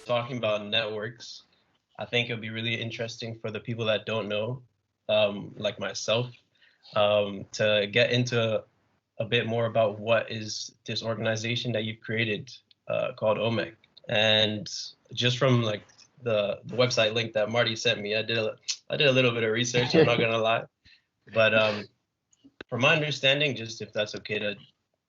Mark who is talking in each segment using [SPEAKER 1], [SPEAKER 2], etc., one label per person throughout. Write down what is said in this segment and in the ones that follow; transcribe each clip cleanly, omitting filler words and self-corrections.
[SPEAKER 1] talking about networks, I think it'll be really interesting for the people that don't know, like myself, to get into a bit more about what is this organization that you've created called Omek. And just from like the website link that Marty sent me, I did a little bit of research, I'm not gonna lie. But from my understanding, just if that's okay to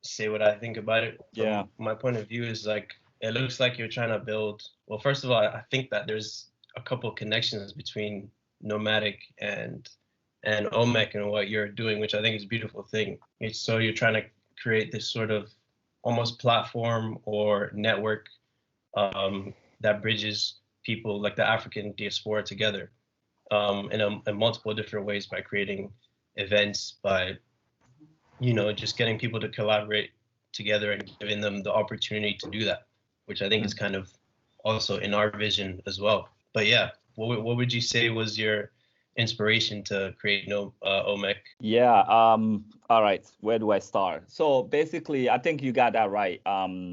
[SPEAKER 1] say what I think about it, from my point of view is like, it looks like you're trying to build, well, first of all, I think that there's a couple of connections between Nomadic and Omek and what you're doing, which I think is a beautiful thing. So you're trying to create this sort of almost platform or network that bridges people like the African diaspora together in multiple different ways, by creating events, by just getting people to collaborate together and giving them the opportunity to do that, which I think is kind of also in our vision as well. But yeah, what would you say was your inspiration to create Omek?
[SPEAKER 2] Yeah. All right. Where do I start? So basically, I think you got that right.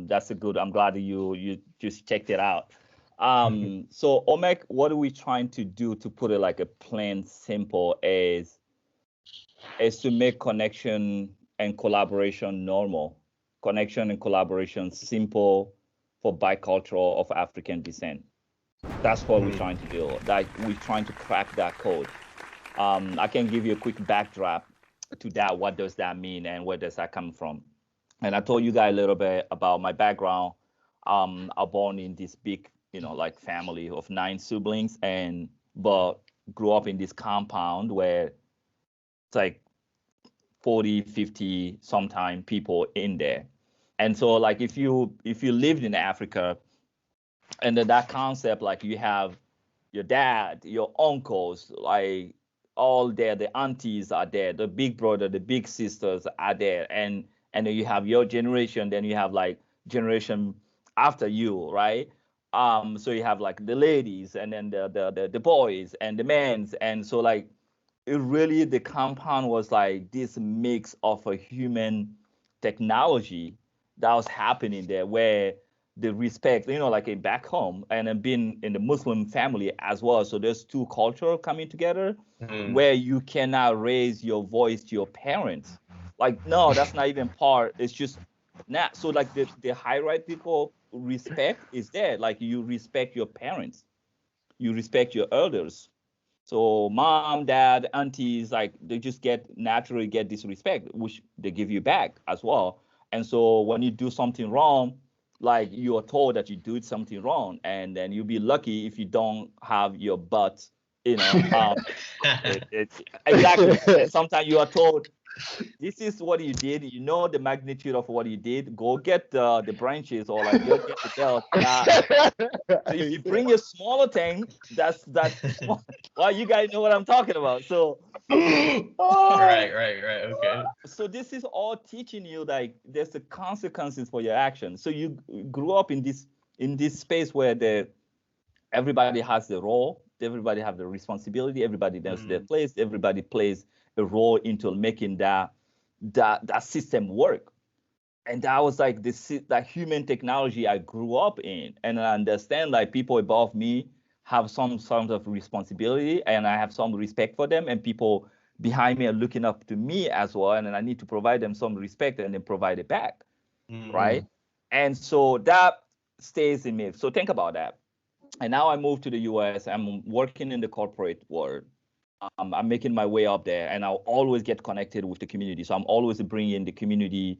[SPEAKER 2] That's a good. I'm glad that you just checked it out. So Omek, what are we trying to do, to put it like a plain simple, is to make connection and collaboration normal, connection and collaboration simple for bicultural of African descent. That's what we're trying to do. That we're trying to crack that code. I can give you a quick backdrop to that. What does that mean, and where does that come from? And I told you guys a little bit about my background. I'm born in this big, like family of 9 siblings, but grew up in this compound where it's like 40, 50 sometime people in there. And so like if you lived in Africa, and then that concept, like you have your dad, your uncles, like all there, the aunties are there, the big brother, the big sisters are there, and then you have your generation, then you have like generation after you, right? So you have like the ladies, and then the boys and the men's, and so like it really, the compound was like this mix of a human technology that was happening there, where the respect, like back home, and then being in the Muslim family as well. So there's two cultures coming together where you cannot raise your voice to your parents. Like, no, that's not even part. It's just not. So like the hierarchical respect is there. Like you respect your parents, you respect your elders. So mom, dad, aunties, like they just naturally get this respect, which they give you back as well. And so when you do something wrong, like you are told that you did something wrong, and then you'll be lucky if you don't have your butt, exactly. Sometimes you are told, this is what you did. You know the magnitude of what you did. Go get the branches, or like go get the belt. So if you bring a smaller thing, that's small. Well, you guys know what I'm talking about. So
[SPEAKER 1] right, okay.
[SPEAKER 2] So this is all teaching you like there's the consequences for your actions. So you grew up in this space where everybody has the role, everybody have the responsibility, everybody does their place, everybody plays a role into making that system work. And that was like that human technology I grew up in. And I understand like people above me have some sort of responsibility, and I have some respect for them, and people behind me are looking up to me as well, and then I need to provide them some respect and then provide it back, right? And so that stays in me. So think about that. And now I moved to the US. I'm working in the corporate world. I'm making my way up there, and I'll always get connected with the community. So I'm always bringing the community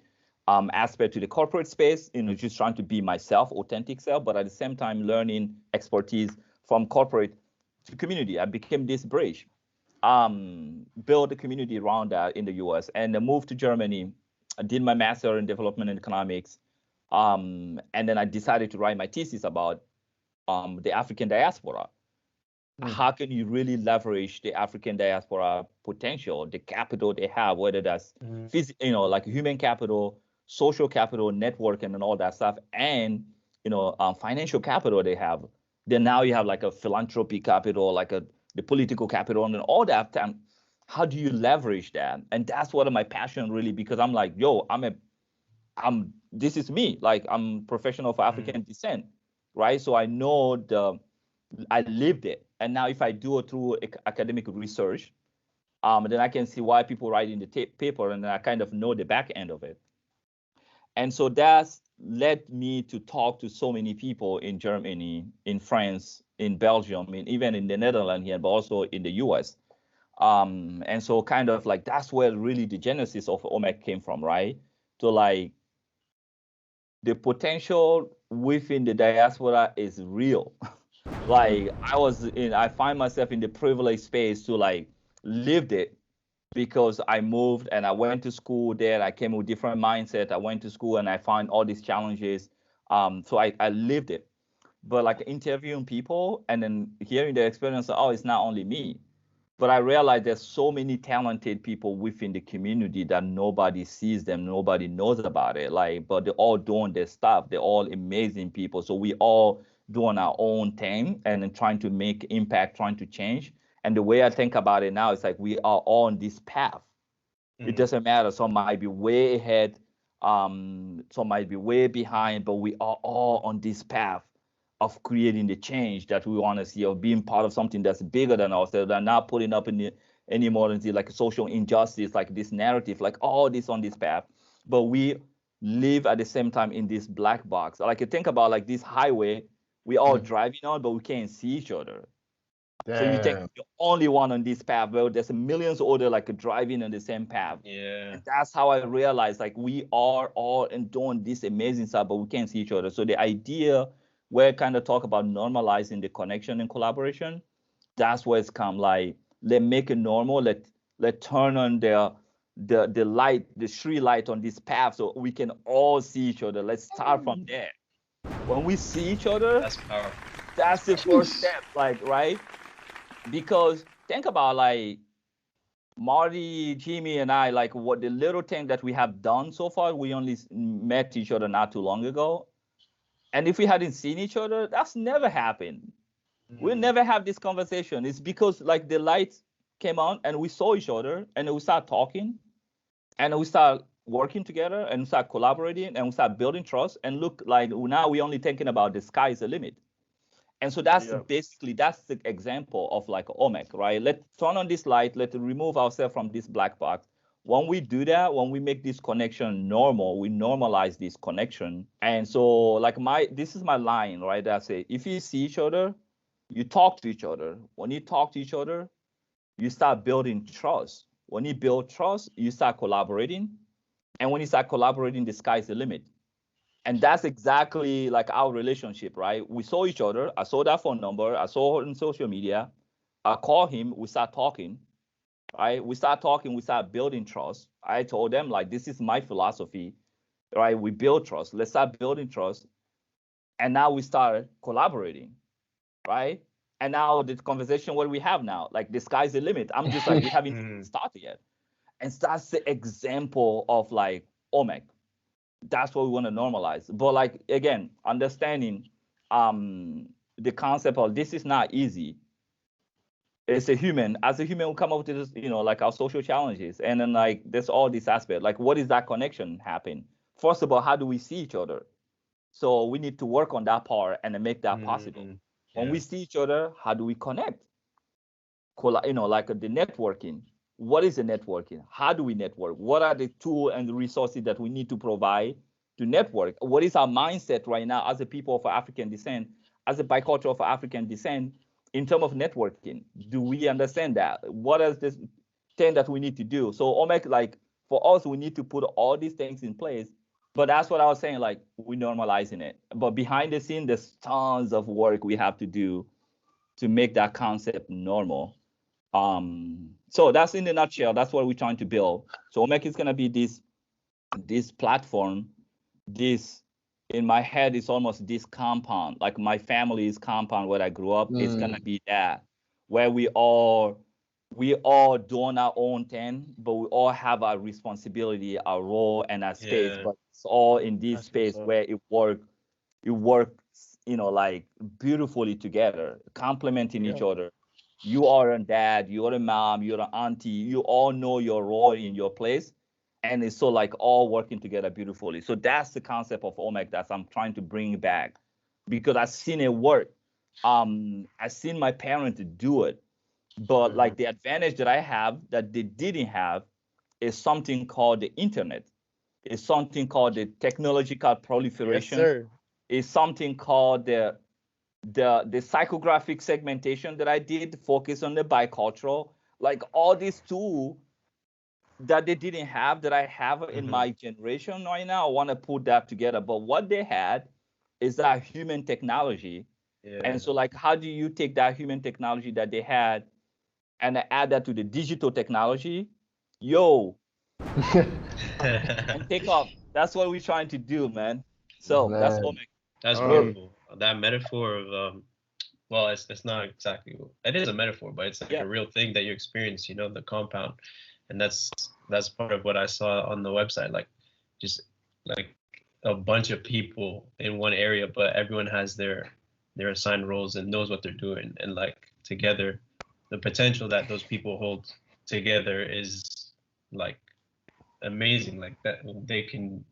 [SPEAKER 2] aspect to the corporate space, just trying to be myself, authentic self, but at the same time learning expertise from corporate to community. I became this bridge, build a community around that in the US, and I moved to Germany. I did my master in development and economics, and then I decided to write my thesis about the African diaspora. How can you really leverage the African diaspora potential, the capital they have, whether that's like human capital, social capital, networking, and all that stuff, and financial capital they have. Then now you have like a philanthropy capital, like the political capital, and all that. How do you leverage that? And that's what my passion really, because I'm like, yo, this is me. Like I'm professional of African descent. right? So I know I lived it. And now if I do it through academic research, then I can see why people write in the paper, and then I kind of know the back end of it. And so that's led me to talk to so many people in Germany, in France, in Belgium, and even in the Netherlands here, but also in the US. And so kind of like that's where really the genesis of Omek came from, right? So like the potential within the diaspora is real. Like I find myself in the privileged space to like lived it because I moved and I went to school there. I came with different mindset. I went to school and I found all these challenges. So I lived it. But like interviewing people and then hearing their experience, oh, it's not only me. But I realized there's so many talented people within the community that nobody sees them, nobody knows about it. Like, but they're all doing their stuff. They're all amazing people. So we all doing our own thing and then trying to make impact, trying to change. And the way I think about it now is like we are all on this path. It doesn't matter. Some might be way ahead, some might be way behind, but we are all on this path of creating the change that we want to see, of being part of something that's bigger than ourselves, and not putting up in the, anymore into like social injustice, like this narrative, like all this on this path. But we live at the same time in this black box. Like you think about like this highway, we all driving on, but we can't see each other. So you think
[SPEAKER 3] Damn.
[SPEAKER 2] you're only one on this path, but there's millions of other like driving on the same path.
[SPEAKER 1] Yeah.
[SPEAKER 2] And that's how I realized like we are all and doing this amazing stuff, but we can't see each other. So the idea where I kind of talk about normalizing the connection and collaboration, that's where it's come. Like let make it normal. Let turn on the light, the street light on this path, so we can all see each other. Let's start from there. When we see each other,
[SPEAKER 1] That's powerful.
[SPEAKER 2] that's the first step. Like right. Because think about like Marty, Jimmy, and I, like what the little thing that we have done so far, we only met each other not too long ago. And if we hadn't seen each other, that's never happened. We'll never have this conversation. It's because like the lights came on and we saw each other and we start talking and we start working together and we start collaborating and we start building trust. And look, like now we're only thinking about the sky is the limit. And so that's basically that's the example of like Omek, right? Let's turn on this light, let's remove ourselves from this black box. When we do that, when we make this connection normal, we normalize this connection. And so like this is my line, right? I say if you see each other, you talk to each other. When you talk to each other, you start building trust. When you build trust, you start collaborating. And when you start collaborating, the sky's the limit. And that's exactly like our relationship, right? We saw each other. I saw that phone number. I saw her on social media. I call him. We start talking, right? We start talking. We start building trust. I told them like, this is my philosophy, right? We build trust. Let's start building trust. And now we start collaborating, right? And now the conversation what we have now, like the sky's the limit. I'm just like, we haven't started yet. And that's the example of like Omek. That's what we want to normalize. But like again, understanding the concept of this is not easy. It's a human. As a human, we come up with this, like our social challenges. And then like there's all this aspect. Like what is that connection happen? First of all, how do we see each other? So we need to work on that part and then make that possible. When we see each other, how do we connect? Like the networking. What is the networking? How do we network? What are the tools and the resources that we need to provide to network? What is our mindset right now as a people of African descent, as a bicultural of African descent, in terms of networking? Do we understand that? What is this thing that we need to do? So Omek, like for us, we need to put all these things in place. But that's what I was saying, like we're normalizing it. But behind the scene, there's tons of work we have to do to make that concept normal. So that's in a nutshell. That's what we're trying to build. So Omek is gonna be this platform. This in my head is almost this compound. Like my family's compound where I grew up. It's gonna be that where we all doing our own thing, but we all have our responsibility, our role, and our space. But it's all in this space where it works, like beautifully together, complementing each other. You are a dad, you're a mom, you're an auntie, you all know your role in your place. And it's so like all working together beautifully. So that's the concept of Omek that I'm trying to bring back because I've seen it work. I've seen my parents do it. But like the advantage that I have that they didn't have is something called the internet. It's something called the technological proliferation.
[SPEAKER 3] Yes, sir.
[SPEAKER 2] It's something called the psychographic segmentation that I did, focus on the bicultural, like all these tools that they didn't have that I have in my generation right now. I want to put that together. But what they had is that human technology.
[SPEAKER 1] Yeah.
[SPEAKER 2] And so like, how do you take that human technology that they had and add that to the digital technology? Yo, and take off. That's what we're trying to do, man. So that's Omek.
[SPEAKER 1] That's beautiful. That metaphor of well, it's not exactly, it is a metaphor, but it's like a real thing that you experience, you know, the compound. And that's part of what I saw on the website, like just like a bunch of people in one area, but everyone has their assigned roles and knows what they're doing, and like together, the potential that those people hold together is like amazing. Like that they can,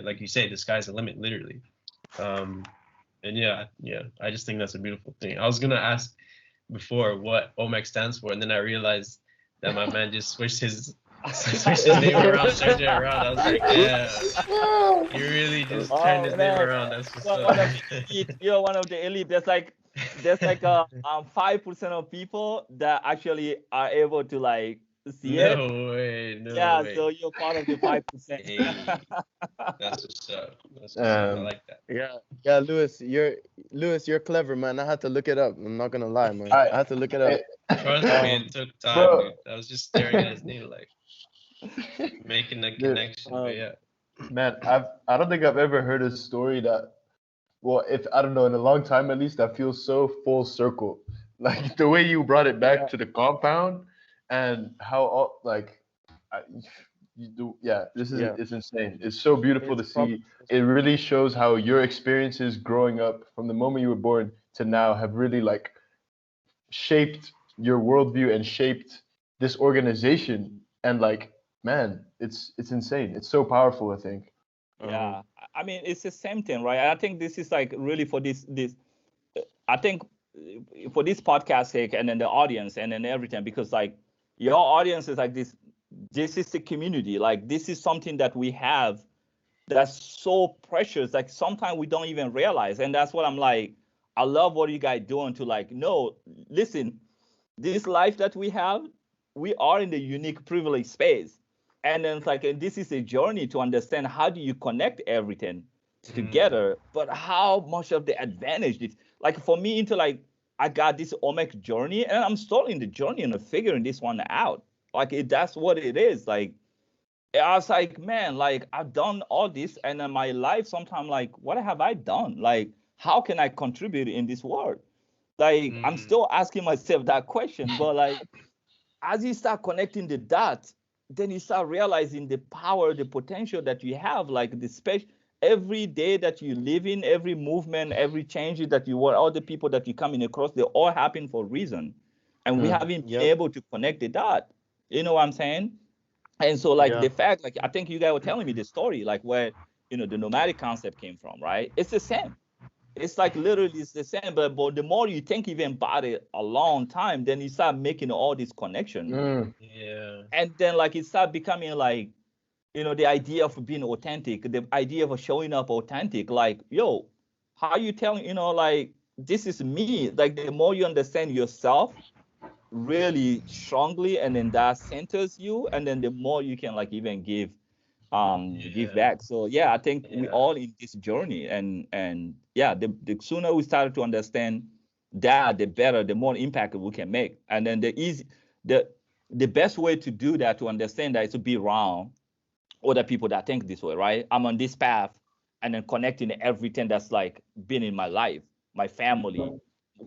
[SPEAKER 1] like you say, the sky's the limit, literally. And I just think that's a beautiful thing. I was gonna ask before what Omek stands for, and then I realized that my man just switched his name around, changed it around. I was like, yeah, you really just turned his name around. That's what's up.
[SPEAKER 2] You're one of the elite. There's like 5% of people that actually are able to like see it.
[SPEAKER 1] No way.
[SPEAKER 2] So you're part of the 5%.
[SPEAKER 1] Hey, that's what's up. That's what's up. I like that.
[SPEAKER 3] Yeah, Lewis, you're clever, man. I had to look it up. I'm not gonna lie, man. I had to look it up.
[SPEAKER 1] Trust me, it took time, dude. I was just staring at his name, like making the connection. But yeah,
[SPEAKER 4] man, I don't think I've ever heard a story that, well, if I don't know, in a long time at least, that feels so full circle. Like the way you brought it back to the compound, and how you do. Yeah, this is it's insane. It's so beautiful to see. It really shows how your experiences growing up from the moment you were born to now have really like shaped your worldview and shaped this organization. And like, man, it's insane. It's so powerful, I think.
[SPEAKER 2] Yeah, I mean, it's the same thing, right? I think this is like really for this. I think for this podcast sake, and then the audience, and then everything, because like your audience is like this. This is the community. Like this is something that we have that's so precious. Like sometimes we don't even realize, and that's what I'm like. I love what you guys doing to like. No, listen, this life that we have, we are in the unique privileged space. And then it's like, and this is a journey to understand how do you connect everything together, but how much of the advantage is, like for me into like, I got this Omek journey and I'm still in the journey and figuring this one out. Like that's what it is. Like, I was like, man, like I've done all this and in my life, sometimes like, what have I done? Like, how can I contribute in this world? Like, I'm still asking myself that question, but like, as you start connecting the dots, then you start realizing the power, the potential that you have, like the space, every day that you live in, every movement, every change that you want, all the people that you coming across, they all happen for a reason. And we haven't been able to connect the dot. You know what I'm saying? And so like the fact, like I think you guys were telling me the story, like where, you know, the nomadic concept came from, right? It's the same. It's like literally it's the same, but the more you think even about it a long time, then you start making all these connections.
[SPEAKER 1] Yeah.
[SPEAKER 2] And then like it start becoming like, you know, the idea of being authentic, the idea of showing up authentic, like, yo, how you telling, you know, like this is me. Like the more you understand yourself really strongly, and then that centers you, and then the more you can like even give back. So yeah, I think we all in this journey, and yeah, the sooner we started to understand that, the better, the more impact we can make. And then the best way to do that, to understand that, is to be around other people that think this way, right? I'm on this path, and then connecting everything that's like been in my life, my family,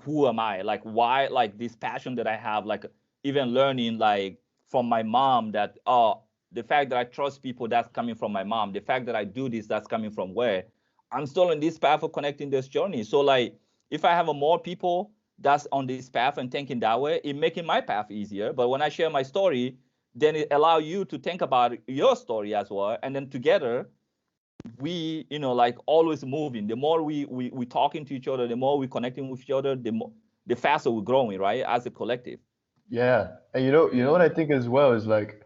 [SPEAKER 2] who am I, like why, like this passion that I have, like even learning like from my mom that the fact that I trust people, that's coming from my mom. The fact that I do this, that's coming from where I'm still on this path of connecting this journey. So like if I have more people that's on this path and thinking that way, it making my path easier. But when I share my story, then it allow you to think about your story as well, and then together we, like always moving. The more we talking to each other, the more we connecting with each other, the faster we're growing, right? As a collective.
[SPEAKER 4] Yeah, and you know what I think as well is like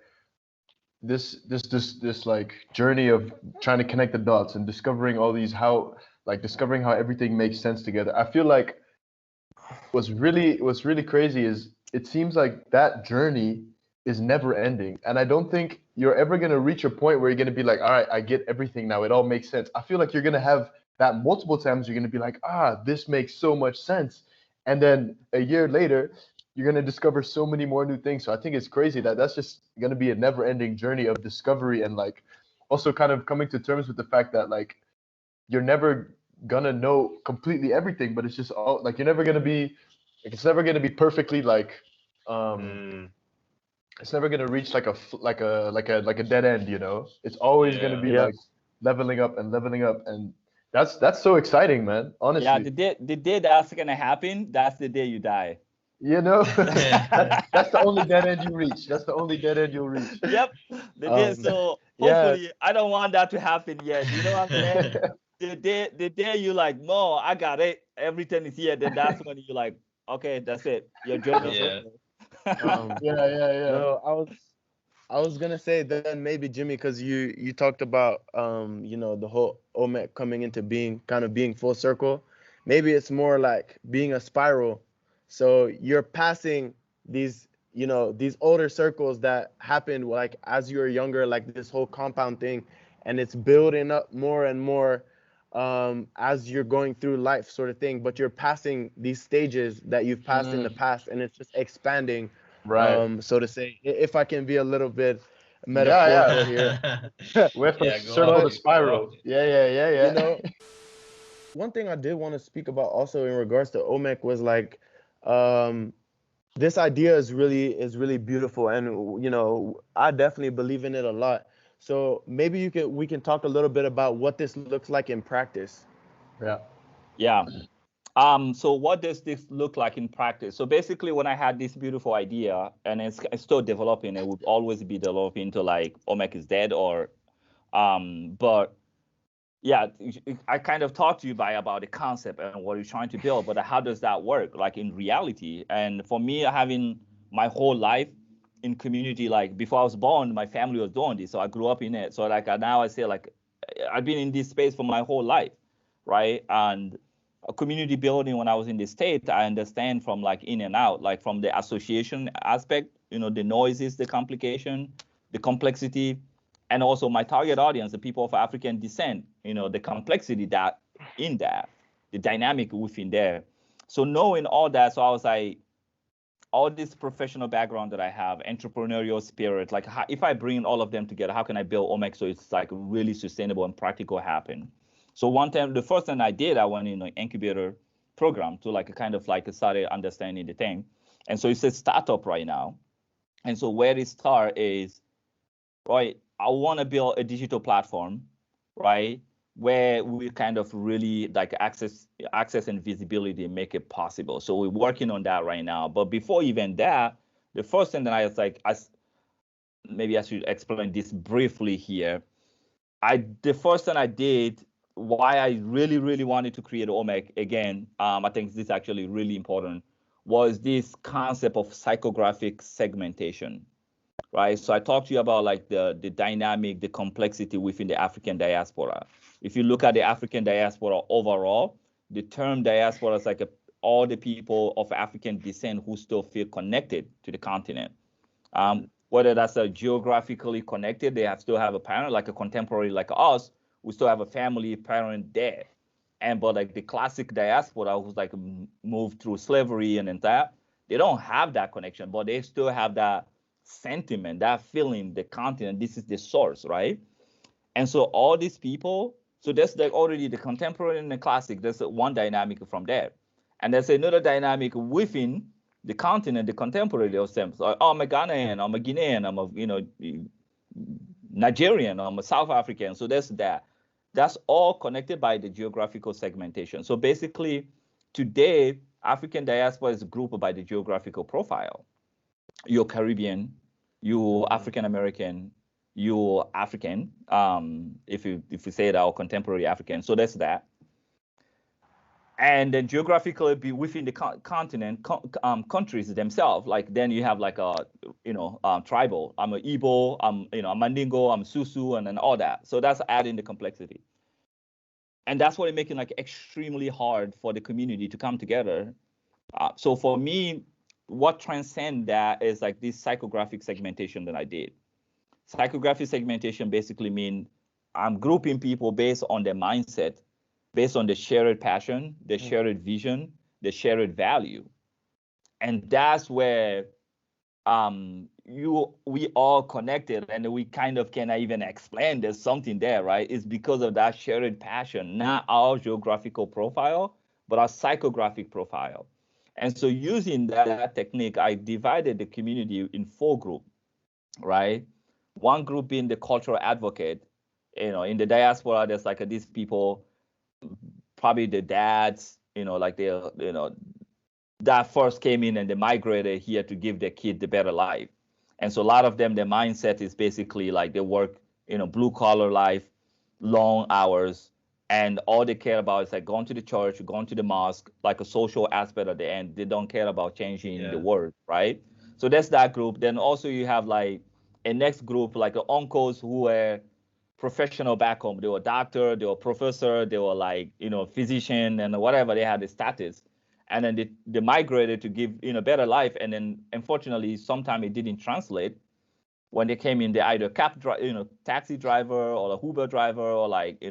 [SPEAKER 4] this like journey of trying to connect the dots and discovering all these discovering how everything makes sense together. I feel like what's really crazy is it seems like that journey is never ending, and I don't think you're ever going to reach a point where you're going to be like, all right, I get everything now, it all makes sense. I feel like you're going to have that multiple times. You're going to be like, this makes so much sense, and then a year later you're going to discover so many more new things. So I think it's crazy that that's just going to be a never ending journey of discovery, and like also kind of coming to terms with the fact that like you're never gonna know completely everything, but it's just all like you're never gonna be like it's never gonna be perfectly like
[SPEAKER 1] Mm,
[SPEAKER 4] it's never gonna reach like a dead end, you know. It's always gonna
[SPEAKER 1] yeah.
[SPEAKER 4] be
[SPEAKER 3] Yeah.
[SPEAKER 4] like leveling up, and that's so exciting, man.
[SPEAKER 2] Yeah,
[SPEAKER 4] Honestly,
[SPEAKER 2] the day that's gonna happen, that's the day you die.
[SPEAKER 4] you know, that's the only dead end you reach. That's the only dead end you'll reach.
[SPEAKER 2] Yep, the day.
[SPEAKER 3] Um,
[SPEAKER 2] So
[SPEAKER 3] yeah,
[SPEAKER 2] hopefully, I don't want that to happen yet. You know what I'm saying? The day you like, no, I got it. Everything is here. Then that's when you like, okay, that's it. Your journey is
[SPEAKER 1] Yeah.
[SPEAKER 2] over.
[SPEAKER 4] Yeah.
[SPEAKER 3] no, I was gonna say then maybe Jimmy, because you talked about the whole Omek coming into being, kind of being full circle. Maybe it's more like being a spiral. So you're passing these these older circles that happened like as you were younger, like this whole compound thing, and it's building up more and more as you're going through life, sort of thing. But you're passing these stages that you've passed in the
[SPEAKER 4] Mm,
[SPEAKER 3] past, and it's just expanding,
[SPEAKER 4] right.
[SPEAKER 3] so to say, if I can be a little bit
[SPEAKER 4] Yeah.
[SPEAKER 3] metaphorical here.
[SPEAKER 4] We have to
[SPEAKER 1] Yeah, go
[SPEAKER 4] circle
[SPEAKER 1] off.
[SPEAKER 4] the
[SPEAKER 3] But
[SPEAKER 1] Go off.
[SPEAKER 4] spiral. Yeah.
[SPEAKER 3] you know, one thing I did want to speak about also in regards to Omek was like, um, this idea is really beautiful, and I definitely believe in it a lot. So maybe we can talk a little bit about what this looks like in practice.
[SPEAKER 4] Yeah.
[SPEAKER 2] Yeah. So what does this look like in practice? So basically, when I had this beautiful idea, and it's still developing, it would always be developing to like Omek is dead, or but yeah, I kind of talked to you about the concept and what you're trying to build, but how does that work like in reality? And for me, having my whole life in community, like before I was born, my family was doing this, so I grew up in it. So like now I say like I've been in this space for my whole life, right? And community building, when I was in the state, I understand from like in and out, like from the association aspect, the noises, the complication, the complexity, and also my target audience, the people of African descent, the complexity that in that, the dynamic within there. So knowing all that, so I was like, all this professional background that I have, entrepreneurial spirit, like if I bring all of them together, how can I build Omek so it's like really sustainable and practical happen? So one time, the first thing I did, I went in an incubator program to like kind of like started understanding the thing. And so it's a startup right now. And so where it start is, right, I want to build a digital platform, right, where we kind of really like access and visibility and make it possible. So we're working on that right now. But before even that, the first thing that I was like, maybe I should explain this briefly here. The first thing I did, why I really, really wanted to create Omek again, I think this is actually really important, was this concept of psychographic segmentation, right? So I talked to you about like the dynamic, the complexity within the African diaspora. If you look at the African diaspora overall, the term diaspora is like all the people of African descent who still feel connected to the continent. Whether that's geographically connected, they still have a parent, like a contemporary like us, we still have a family parent there. But like the classic diaspora who's like moved through slavery and that, they don't have that connection, but they still have that sentiment, that feeling, the continent, this is the source, right? And so all these people, so that's like already the contemporary and the classic, there's one dynamic from there. And there's another dynamic within the continent, the contemporary of them. So, oh, I'm a Ghanaian, I'm a Guinean, I'm a Nigerian, I'm a South African. So there's that. That's all connected by the geographical segmentation. So basically, today, African diaspora is grouped by the geographical profile. You're Caribbean, you're African American, you're African, if you say that, or contemporary African. So that's that. And then geographically be within the continent, countries themselves. Like then you have like a, tribal. I'm an Igbo, I'm a Mandingo, I'm Susu, and then all that. So that's adding the complexity. And that's what it making like extremely hard for the community to come together. So for me, what transcend that is like this psychographic segmentation that I did. Psychographic segmentation basically mean I'm grouping people based on their mindset, based on the shared passion, the shared vision, the shared value. And that's where we all connected, and we kind of cannot even explain there's something there, right? It's because of that shared passion, not our geographical profile, but our psychographic profile. And so using that technique, I divided the community in 4 groups, right? One group being the cultural advocate. In the diaspora, there's like these people, probably the dads, like that first came in and they migrated here to give their kid the better life. And so a lot of them, their mindset is basically like they work, blue collar life, long hours, and all they care about is like going to the church, going to the mosque, like a social aspect at the end. They don't care about changing the world, right? So that's that group. Then also you have like a next group, like the uncles who were professional back home. They were doctor, they were professor, they were like, physician and whatever, they had the status. And then they migrated to give, better life. And then unfortunately, sometimes it didn't translate. When they came in, they either taxi driver or a Uber driver or like,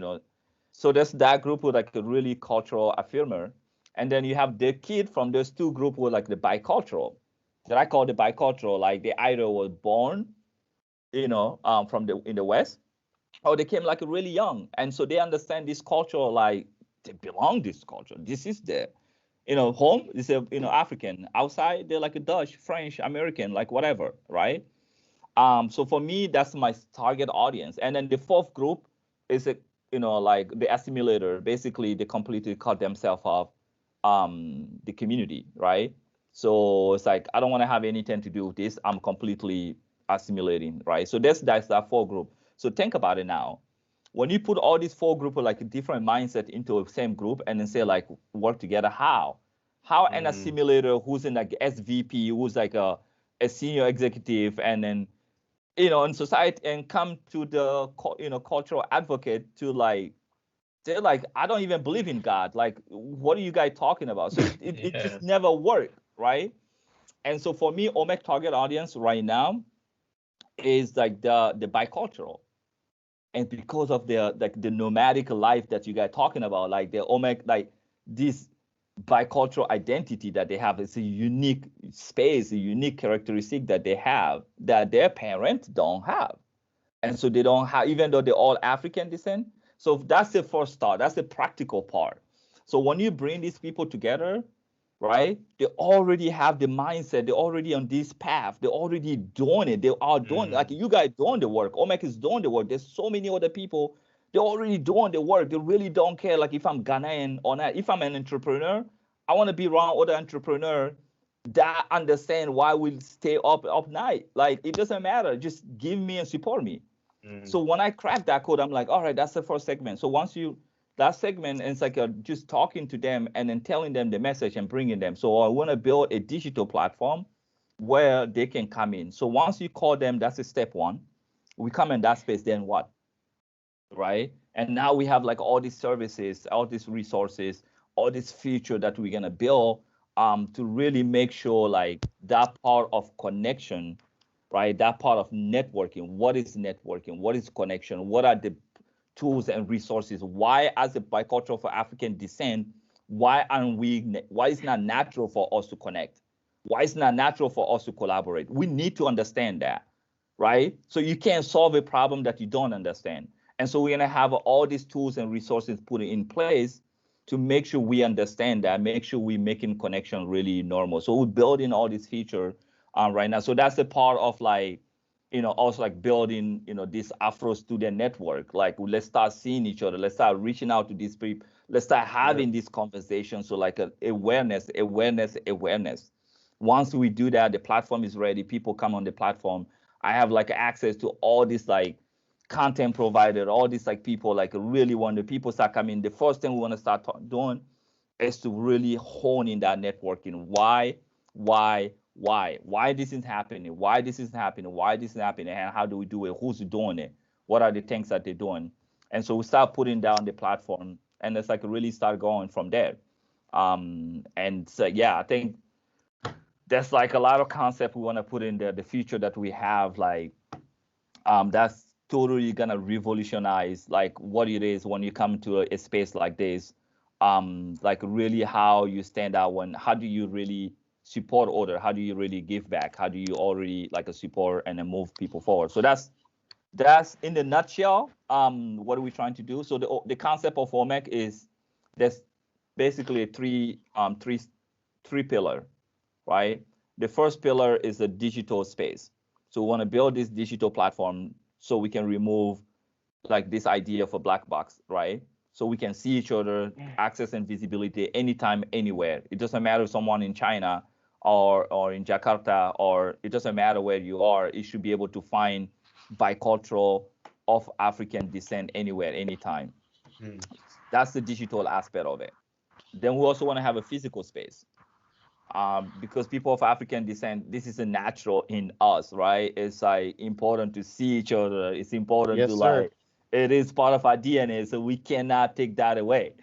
[SPEAKER 2] so there's that group with like a really cultural affirmer. And then you have the kid from those 2 groups with like the bicultural, that I call the bicultural, like they either was born, in the West, or they came like really young. And so they understand this culture, like they belong this culture. This is their, home is a, African. Outside, they're like a Dutch, French, American, like whatever, right? So for me, that's my target audience. And then the 4th group is like the assimilator. Basically, they completely cut themselves off the community, right? So it's like, I don't want to have anything to do with this. I'm completely assimilating, right? So that's that 4 group. So think about it now. When you put all these 4 groups with like a different mindset into a same group and then say like work together, how an assimilator who's in like SVP, who's like a senior executive, and then in society, and come to the cultural advocate to like, they're like, I don't even believe in God. Like, what are you guys talking about? So it just never worked, right? And so for me, Omek target audience right now is like the bicultural. And because of the nomadic life that you guys talking about, like the Omek, like this bicultural identity that they have, is a unique space, a unique characteristic that they have that their parents don't have. And so they don't have, even though they're all African descent. So that's the first start. That's the practical part. So when you bring these people together, right, they already have the mindset. They're already on this path. They're already doing it. They are doing, like you guys doing the work. Omek is doing the work. There's so many other people. They're already doing the work. They really don't care, like if I'm Ghanaian or not. If I'm an entrepreneur, I want to be around other entrepreneurs that understand why we stay up night. Like it doesn't matter. Just give me and support me. So when I crack that code, I'm like, all right, that's the first segment. So once that segment, and it's like just talking to them and then telling them the message and bringing them. So I want to build a digital platform where they can come in. So once you call them, that's a step 1. We come in that space, then what? Right? And now we have like all these services, all these resources, all this feature that we're going to build to really make sure like that part of connection, right? That part of networking. What is networking? What is connection? What are the tools and resources? Why, as a bicultural for African descent, why is it not natural for us to connect? Why is it not natural for us to collaborate? We need to understand that, right? So you can't solve a problem that you don't understand. And so we're going to have all these tools and resources put in place to make sure we understand that, make sure we're making connection really normal. So we're building all these features right now. So that's the part of like, also like building, this Afro student network. Like, let's start seeing each other. Let's start reaching out to these people. Let's start having these conversations. So like awareness. Once we do that, the platform is ready. People come on the platform. I have like access to all these like content provider, all these like people like really when the people start coming, the first thing we want to start doing is to really hone in that networking. Why this is happening? Why this is happening? Why this is happening? And how do we do it? Who's doing it? What are the things that they're doing? And so we start putting down the platform, and it's like really start going from there. And so yeah, I think there's like a lot of concept we want to put in there. The future that we have, like that's totally gonna revolutionize like what it is when you come to a space like this. Like really how you stand out, when how do you really support order, how do you really give back, how do you already like a support and then move people forward. So that's in the nutshell what are we trying to do. So the concept of Omek is there's basically three pillar, right? The first pillar is the digital space. So we want to build this digital platform so we can remove like this idea of a black box, right? So we can see each other, access and visibility anytime, anywhere. It doesn't matter someone in China or in Jakarta, or it doesn't matter where you are. You should be able to find bicultural of African descent anywhere, anytime. That's the digital aspect of it. Then we also want to have a physical space. Because people of African descent, this is a natural in us, right? It's like important to see each other. It's important
[SPEAKER 3] Yes,
[SPEAKER 2] to
[SPEAKER 3] sir.
[SPEAKER 2] like, it is part of our DNA, so we cannot take that away.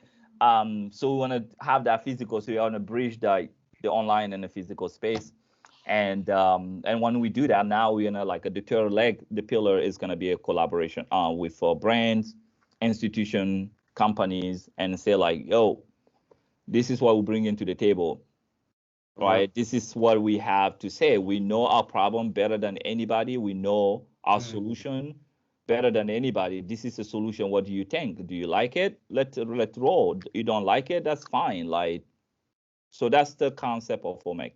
[SPEAKER 2] So we want to have that physical, so we want to bridge the online and the physical space. And when we do that, now we're gonna like the third leg, the pillar is gonna be a collaboration with brands, institution, companies, and say like, yo, this is what we bring into the table, right? This is what we have to say. We know our problem better than anybody. We know our solution better than anybody. This is a solution. What do you think? Do you like it? Let roll. You don't like it? That's fine. Like, so that's the concept of Omek.